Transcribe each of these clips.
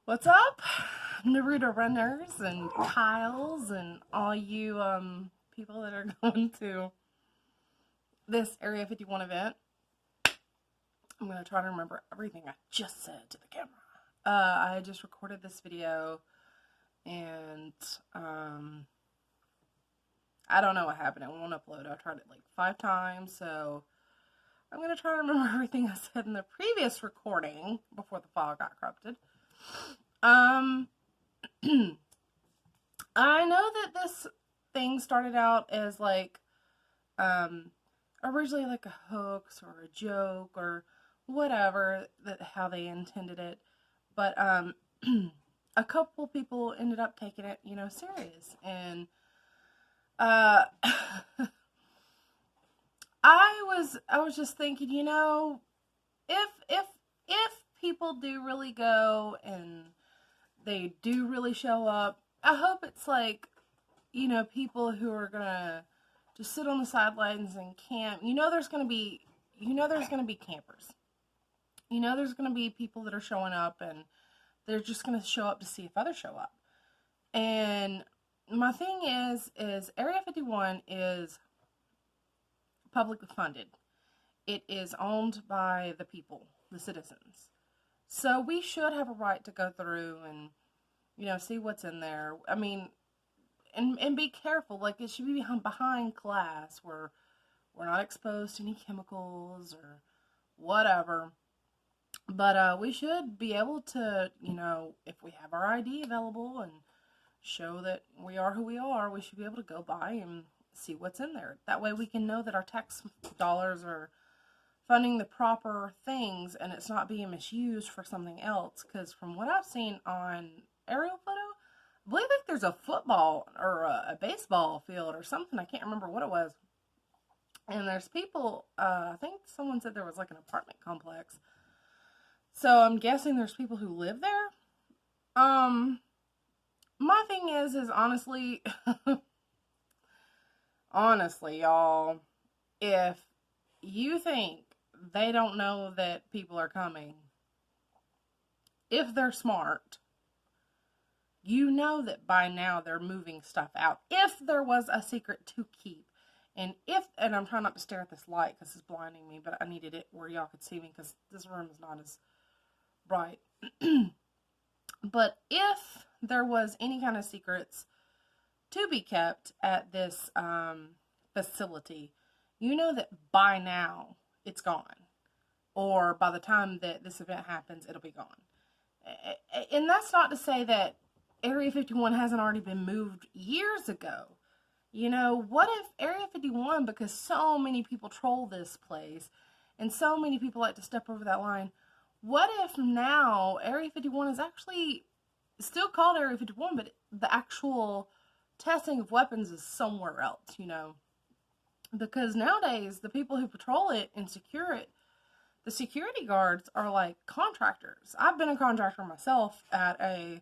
What's up, Naruto runners and Kyles and all you people that are going to this Area 51 event? I'm gonna try to remember everything I just said to the camera. I just recorded this video and I don't know what happened. It won't upload. I tried it like 5 times, so I'm gonna try to remember everything I said in the previous recording before the file got corrupted. I know that this thing started out as like originally like a hoax or a joke or whatever, that how they intended it, but a couple people ended up taking it, serious, and uh I was just thinking, if people do really go and they do really show up, I hope it's like, people who are gonna just sit on the sidelines and camp. There's gonna be campers. There's gonna be people that are showing up and they're just gonna show up to see if others show up. And my thing is Area 51 is publicly funded. It is owned by the people, the citizens. So we should have a right to go through and, see what's in there. I mean, and be careful. Like, it should be behind glass where we're not exposed to any chemicals or whatever. But we should be able to, if we have our ID available and show that we are who we are, we should be able to go by and see what's in there. That way we can know that our tax dollars are funding the proper things and it's not being misused for something else. Because from what I've seen on aerial photo, I believe like there's a football or a baseball field or something. I can't remember what it was. And there's people, I think someone said there was like an apartment complex. So I'm guessing there's people who live there. My thing is honestly, honestly, y'all, if you think they don't know that people are coming, if they're smart, you know that by now they're moving stuff out. If there was a secret to keep, and I'm trying not to stare at this light because it's blinding me, but I needed it where y'all could see me because this room is not as bright. But if there was any kind of secrets to be kept at this facility, you know that by now it's gone. Or by the time that this event happens, it'll be gone. And that's not to say that Area 51 hasn't already been moved years ago. What if Area 51, because so many people troll this place and so many people like to step over that line, what if now Area 51 is actually still called Area 51, but the actual testing of weapons is somewhere else, Because nowadays, the people who patrol it and secure it, the security guards are like contractors. I've been a contractor myself at a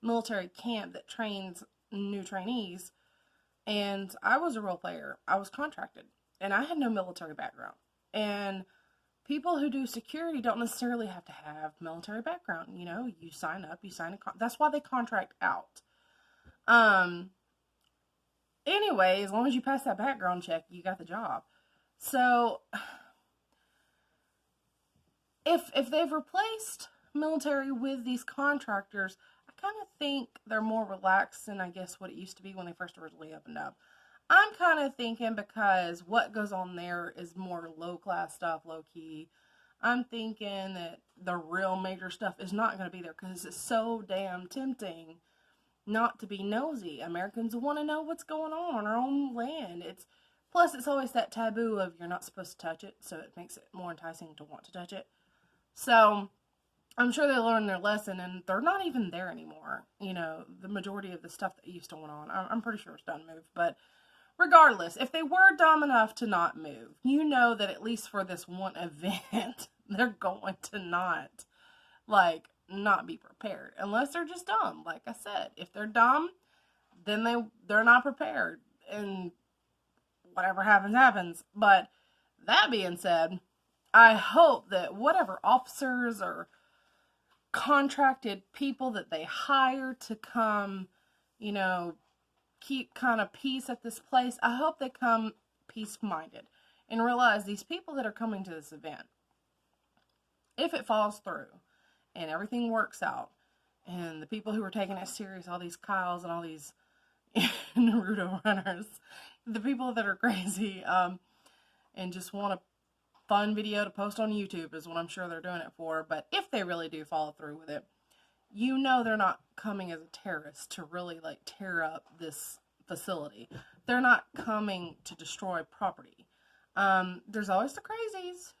military camp that trains new trainees, and I was a role player. I was contracted, and I had no military background. And people who do security don't necessarily have to have military background. You sign up, that's why they contract out. Anyway, as long as you pass that background check, you got the job. So if they've replaced military with these contractors, I kind of think they're more relaxed than I guess what it used to be when they first originally opened up. I'm kind of thinking because what goes on there is more low-class stuff, low-key. I'm thinking that the real major stuff is not going to be there because it's so damn tempting not to be nosy. Americans want to know what's going on our own land. Plus it's always that taboo of you're not supposed to touch it, so it makes it more enticing to want to touch it. So I'm sure they learned their lesson, and they're not even there anymore. The majority of the stuff that used to go on, I'm pretty sure it's done moved. But regardless, if they were dumb enough to not move, you know that at least for this one event, they're going to not be prepared. Unless they're just dumb. Like I said, if they're dumb, then they're not prepared. And whatever happens, happens. But that being said, I hope that whatever officers or contracted people that they hire to come, keep kind of peace at this place. I hope they come peace-minded and realize these people that are coming to this event, if it falls through and everything works out, and the people who are taking it serious, all these Kyles and all these Naruto runners, the people that are crazy, and just want a fun video to post on YouTube is what I'm sure they're doing it for. But if they really do follow through with it, they're not coming as a terrorist to really tear up this facility. They're not coming to destroy property. There's always the crazies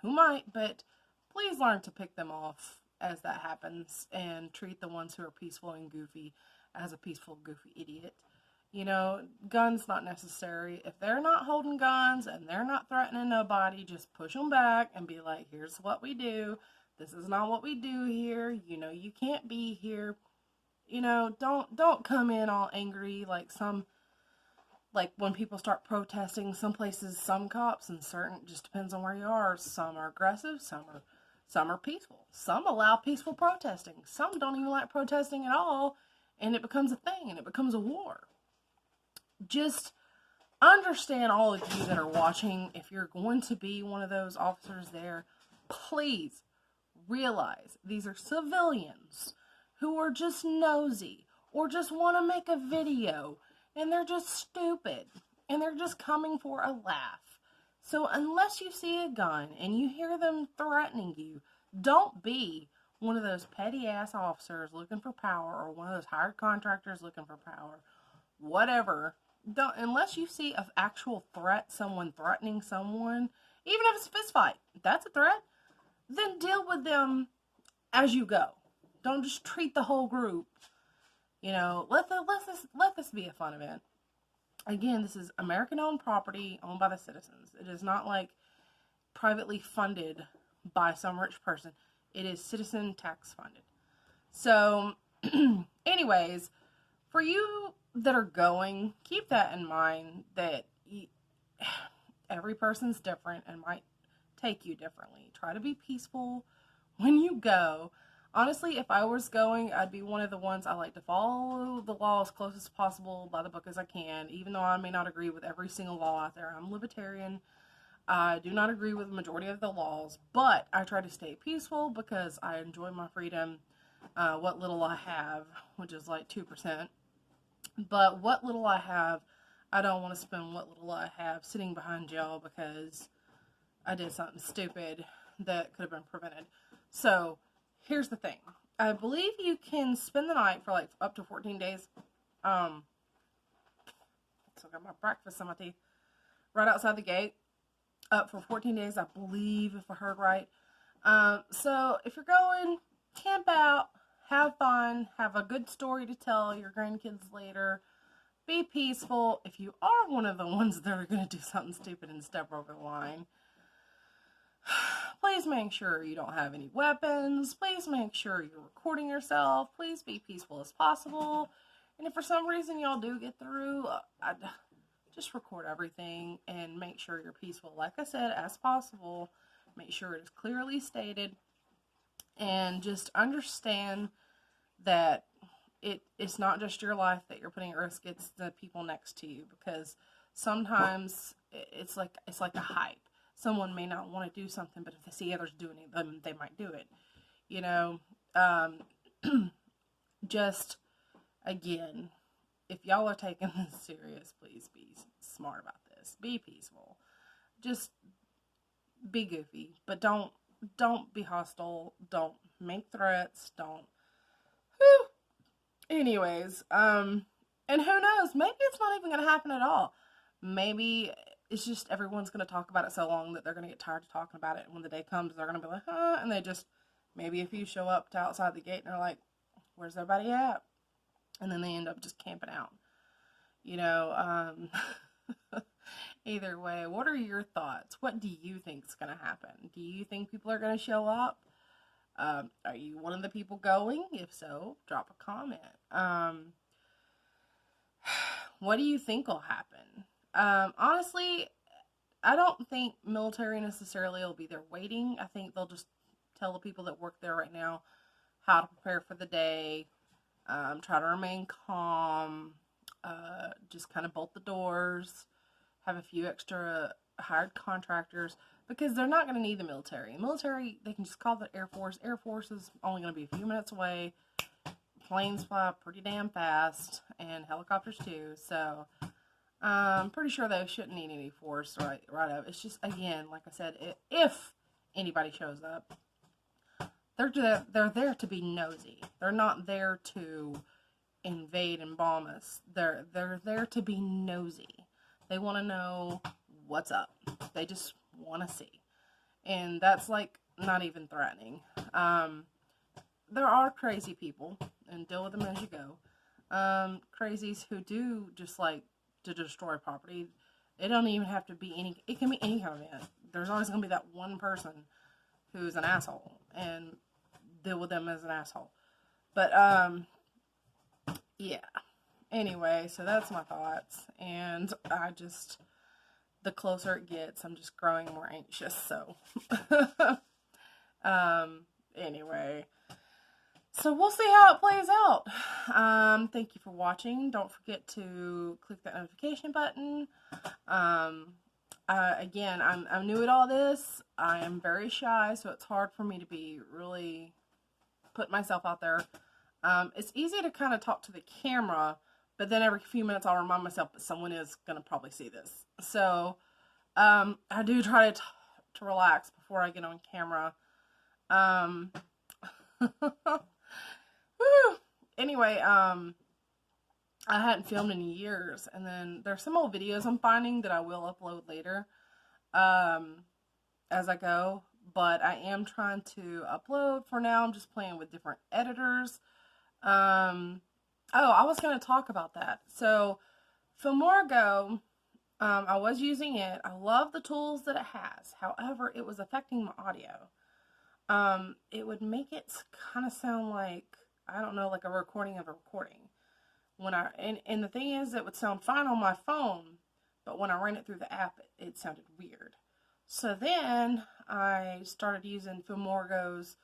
who might, but please learn to pick them off as that happens and treat the ones who are peaceful and goofy as a peaceful, goofy idiot. Guns not necessary. If they're not holding guns and they're not threatening nobody, just push them back and be like, here's what we do. This is not what we do here. You can't be here. Don't come in all angry like when people start protesting. Some places, some cops, and certain, just depends on where you are. Some are aggressive, some are peaceful. Some allow peaceful protesting. Some don't even like protesting at all, and it becomes a thing, and it becomes a war. Just understand, all of you that are watching, if you're going to be one of those officers there, please realize these are civilians who are just nosy or just want to make a video, and they're just stupid, and they're just coming for a laugh. So unless you see a gun and you hear them threatening you, don't be one of those petty ass officers looking for power, or one of those hired contractors looking for power, whatever. Don't, unless you see an actual threat, someone threatening someone, even if it's a fist fight, that's a threat, then deal with them as you go. Don't just treat the whole group. Let this be a fun event. Again, this is American-owned property owned by the citizens. It is not like privately funded by some rich person. It is citizen tax funded. So, anyways, for you that are going, keep that in mind, that every person's different and might take you differently. Try to be peaceful when you go. Honestly, if I was going, I'd be one of the ones, I like to follow the law as close as possible, by the book as I can, even though I may not agree with every single law out there. I'm libertarian. I do not agree with the majority of the laws, but I try to stay peaceful because I enjoy my freedom, what little I have, which is like 2%. But what little I have, I don't want to spend what little I have sitting behind jail because I did something stupid that could have been prevented. So, here's the thing. I believe you can spend the night for up to 14 days. So I got my breakfast on my teeth right outside the gate. Up for 14 days, I believe, if I heard right. So if you're going, camp out, have fun, have a good story to tell your grandkids later. Be peaceful. If you are one of the ones that are going to do something stupid and step over the line, please make sure you don't have any weapons. Please make sure you're recording yourself. Please be peaceful as possible. And if for some reason y'all do get through, just record everything and make sure you're peaceful. Like I said, as possible, make sure it is clearly stated. And just understand that it's not just your life that you're putting at risk, it's the people next to you. Because sometimes it's like a hype. Someone may not want to do something, but if they see others doing it, then they might do it. Just, again, if y'all are taking this serious, please be smart about this. Be peaceful. Just be goofy, but don't be hostile. Don't make threats. Don't. Whew. Anyways, and who knows? Maybe it's not even going to happen at all. Maybe it's just everyone's going to talk about it so long that they're going to get tired of talking about it. And when the day comes, they're going to be like, huh? And they just, maybe if you show up to outside the gate and they're like, where's everybody at? And then they end up just camping out. Either way, what are your thoughts? What do you think is going to happen? Do you think people are going to show up? Are you one of the people going? If so, drop a comment. What do you think will happen? Honestly, I don't think military necessarily will be there waiting. I think they'll just tell the people that work there right now, how to prepare for the day, try to remain calm, just kind of bolt the doors, have a few extra hired contractors, because they're not going to need the military. Military, they can just call the Air Force. Air Force is only going to be a few minutes away. Planes fly pretty damn fast, and helicopters too, so I'm pretty sure they shouldn't need any force right up. It's just, again, like I said, if anybody shows up, they're there to be nosy. They're not there to invade and bomb us. They're there to be nosy. They want to know what's up. They just want to see. And that's like not even threatening. There are crazy people, and deal with them as you go. Crazies who do just like to destroy property. It don't even have to be any, it can be any kind of event. There's always going to be that one person who's an asshole, and deal with them as an asshole. But, yeah. Anyway, so that's my thoughts, and the closer it gets, I'm just growing more anxious, so. Anyway. So we'll see how it plays out. Thank you for watching. Don't forget to click that notification button. Again, I'm new at all this. I am very shy, so it's hard for me to be really put myself out there. It's easy to kind of talk to the camera, but then every few minutes I'll remind myself that someone is going to probably see this. So I do try to relax before I get on camera. Anyway, I hadn't filmed in years, and then there's some old videos I'm finding that I will upload later, as I go, but I am trying to upload. For now, I'm just playing with different editors. Oh, I was going to talk about that. So, Filmora Go, I was using it. I love the tools that it has. However, it was affecting my audio. It would make it kind of sound like, I don't know, like a recording of a recording. And the thing is, it would sound fine on my phone, but when I ran it through the app, it sounded weird. So then I started using Filmora Go's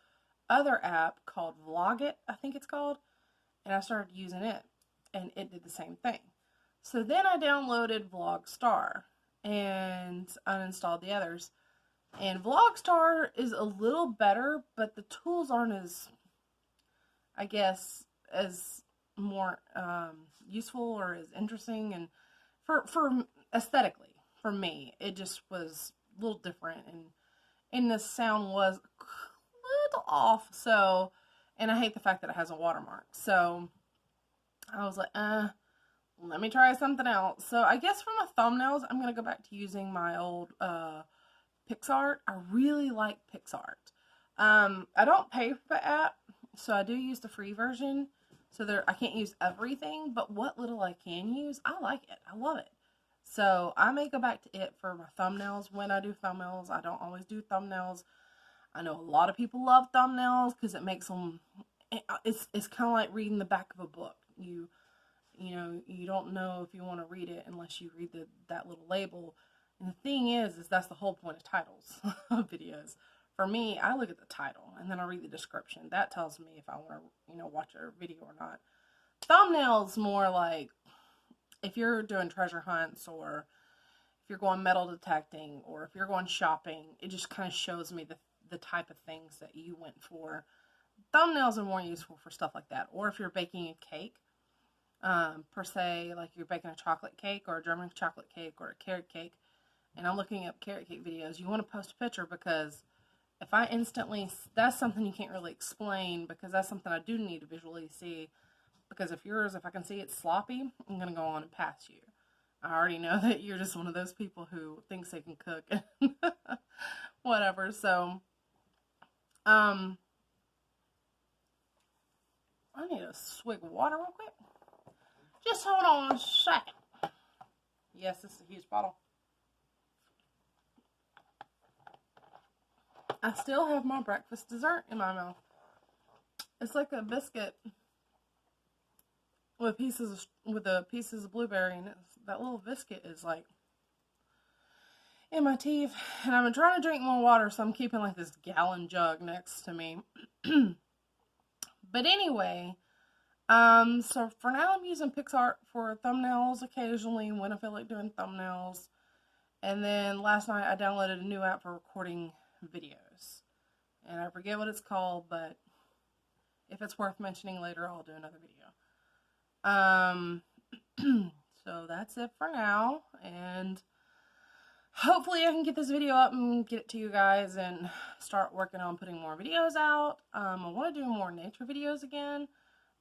other app called Vlogit, I think it's called, and I started using it, and it did the same thing. So then I downloaded Vlogstar and uninstalled the others. And Vlogstar is a little better, but the tools aren't as, I guess, as more useful or as interesting. And for aesthetically, for me, it just was a little different, and the sound was a little off. So, and I hate the fact that it has a watermark. So I was like, let me try something else. So I guess for my thumbnails, I'm gonna go back to using my old PicsArt. I really like PicsArt. I don't pay for the app, so I do use the free version. So I can't use everything, but what little I can use, I like it. I love it. So I may go back to it for my thumbnails when I do thumbnails. I don't always do thumbnails. I know a lot of people love thumbnails because it makes them, it's kind of like reading the back of a book. You know, you don't know if you want to read it unless you read that little label. And the thing is that's the whole point of titles of videos. For me, I look at the title and then I read the description. That tells me if I want to, watch a video or not. Thumbnails more like if you're doing treasure hunts, or if you're going metal detecting, or if you're going shopping, it just kind of shows me the type of things that you went for. Thumbnails are more useful for stuff like that. Or if you're baking a cake, per se, like you're baking a chocolate cake or a German chocolate cake or a carrot cake, and I'm looking up carrot cake videos, you want to post a picture, because if I instantly, that's something you can't really explain, because that's something I do need to visually see, because if I can see it's sloppy, I'm going to go on and pass you. I already know that you're just one of those people who thinks they can cook and whatever, so, I need a swig of water real quick. Just hold on a second. Yes, this is a huge bottle. I still have my breakfast dessert in my mouth. It's like a biscuit with pieces of blueberry, and that little biscuit is like in my teeth. And I've been trying to drink more water, so I'm keeping like this gallon jug next to me. But anyway, so for now I'm using PixArt for thumbnails occasionally when I feel like doing thumbnails. And then last night I downloaded a new app for recording videos. And I forget what it's called, but if it's worth mentioning later, I'll do another video. So that's it for now. And hopefully I can get this video up and get it to you guys and start working on putting more videos out. I want to do more nature videos again.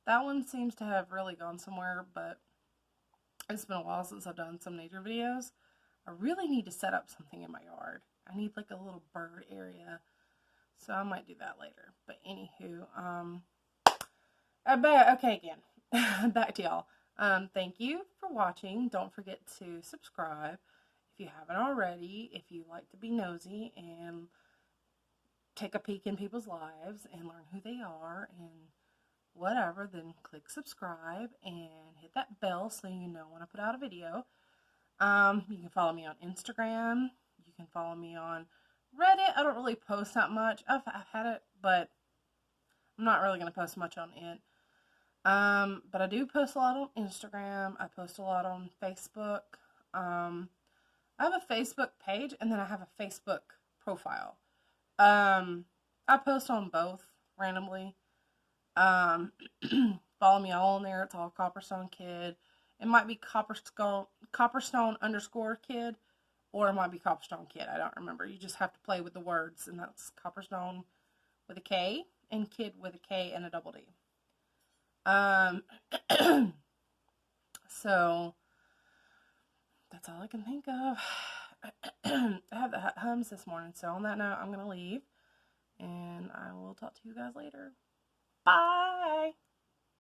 That one seems to have really gone somewhere, but it's been a while since I've done some nature videos. I really need to set up something in my yard. I need like a little bird area. So I might do that later. But anywho, okay, again, back to y'all. Thank you for watching. Don't forget to subscribe if you haven't already. If you like to be nosy and take a peek in people's lives and learn who they are and whatever, then click subscribe and hit that bell so you know when I put out a video. You can follow me on Instagram. You can follow me on Reddit. I don't really post that much. I've had it, but I'm not really going to post much on it. But I do post a lot on Instagram. I post a lot on Facebook. I have a Facebook page and then I have a Facebook profile. I post on both randomly. Follow me all in there. It's all Copperstone Kid. It might be Copperstone _kid, or it might be Copperstone Kid. I don't remember. You just have to play with the words, and that's Copperstone with a K and Kid with a K and a double D. So that's all I can think of. I have the hums this morning, so on that note, I'm gonna leave, and I will talk to you guys later. Bye.